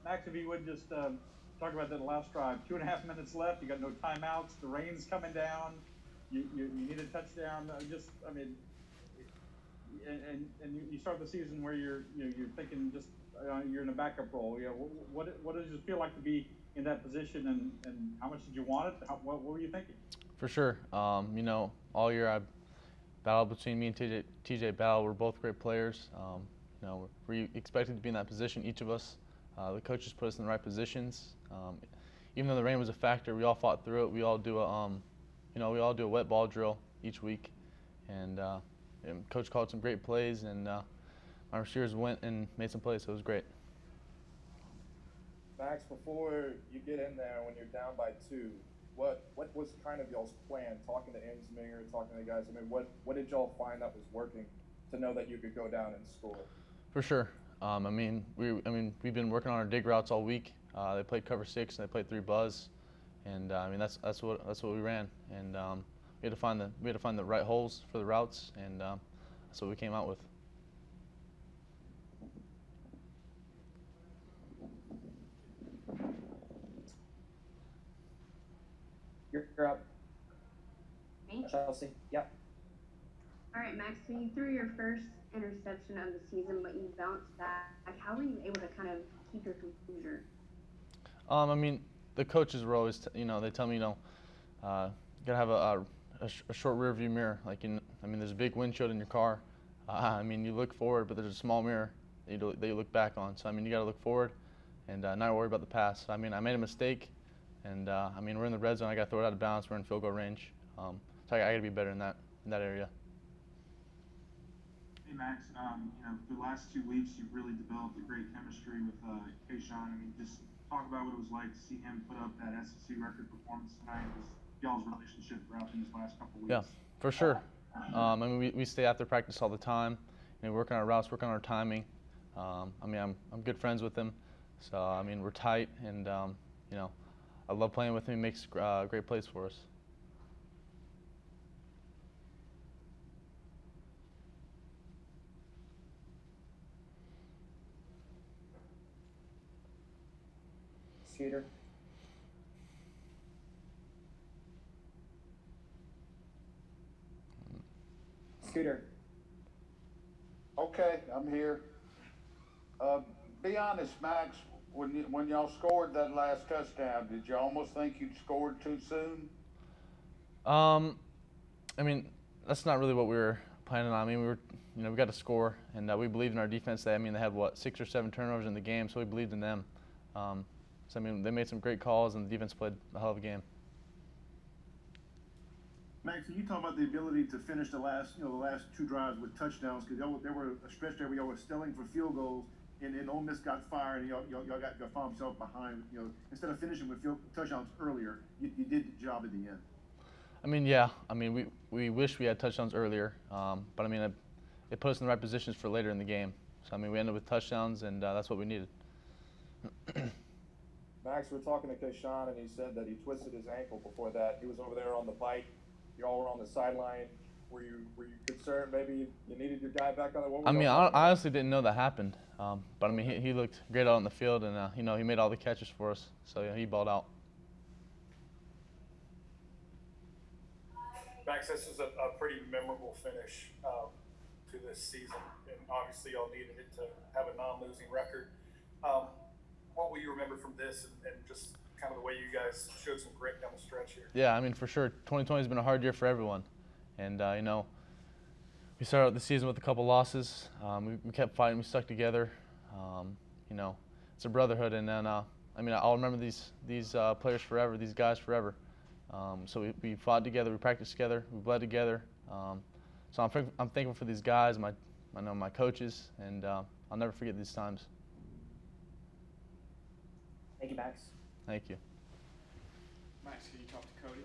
Max, if you would just talk about that last drive. 2.5 minutes left. You got no timeouts. The rain's coming down. You need a touchdown. I mean, and you start the season where you're thinking just you're in a backup role. What does it feel like to be in that position, and how much did you want it? What were you thinking? For sure. All year I battled between me and TJ Battle. We're both great players. We expected to be in that position, each of us. The coaches put us in the right positions. Even though the rain was a factor, we all fought through it. We all do a wet ball drill each week, and Coach called some great plays, and my receivers went and made some plays, so it was great. Max, before you get in there, when you're down by 2, what was kind of y'all's plan? Talking to Insminger, talking to the guys. I mean, what did y'all find that was working to know that you could go down and score? For sure. We've been working on our dig routes all week. They played cover 6 and they played 3 buzz, and that's what we ran. And we had to find the right holes for the routes, and that's what we came out with. You're up. Me? Chelsea. Yep. All right, Max, so you threw your first interception of the season, but you bounced back. How were you able to kind of keep your composure? The coaches were always, they tell me, you gotta have a short rear view mirror. There's a big windshield in your car. You look forward, but there's a small mirror that you look back on. So, you gotta look forward and not worry about the past. I made a mistake, and we're in the red zone. I gotta throw it out of bounds. We're in field goal range. So I gotta be better in that area. Hey Max, the last 2 weeks you've really developed a great chemistry with Kayshon. Just talk about what it was like to see him put up that SEC record performance tonight. Y'all's relationship throughout these last couple weeks. Yeah, for sure. We stay after practice all the time. Work on our routes, work on our timing. I'm good friends with him, so we're tight, and I love playing with him. He makes great plays for us. Scooter. Scooter. Okay, I'm here. Be honest, Max. When y'all scored that last touchdown, did you almost think you'd scored too soon? That's not really what we were planning on. We got to score, and we believed in our defense. They had 6 or 7 turnovers in the game, so we believed in them. They made some great calls, and the defense played a hell of a game. Max, can you talk about the ability to finish the last 2 drives with touchdowns? Because there were a stretch there where y'all were stealing for field goals, and Ole Miss got fired, and y'all found yourself behind. Instead of finishing with touchdowns earlier, you did the job at the end. We wish we had touchdowns earlier, but it put us in the right positions for later in the game. So we ended with touchdowns, and that's what we needed. Max, we're talking to Kayshon, and he said that he twisted his ankle before that. He was over there on the bike. Y'all were on the sideline. Were you concerned maybe you needed your guy back on the? I honestly didn't know that happened, but he looked great out on the field, and he made all the catches for us. So yeah, he balled out. Max, this is a pretty memorable finish to this season, and obviously y'all needed it to have a non-losing record. What will you remember from this, and just kind of the way you guys showed some grit down the stretch here? Yeah, for sure. 2020 has been a hard year for everyone, and we started out the season with a couple losses. We kept fighting. We stuck together. It's a brotherhood, and then I'll remember these players forever, these guys forever. So we fought together, we practiced together, we bled together. So I'm thankful for these guys, my coaches, and I'll never forget these times. Thank you, Max. Thank you. Max, can you talk to Cody?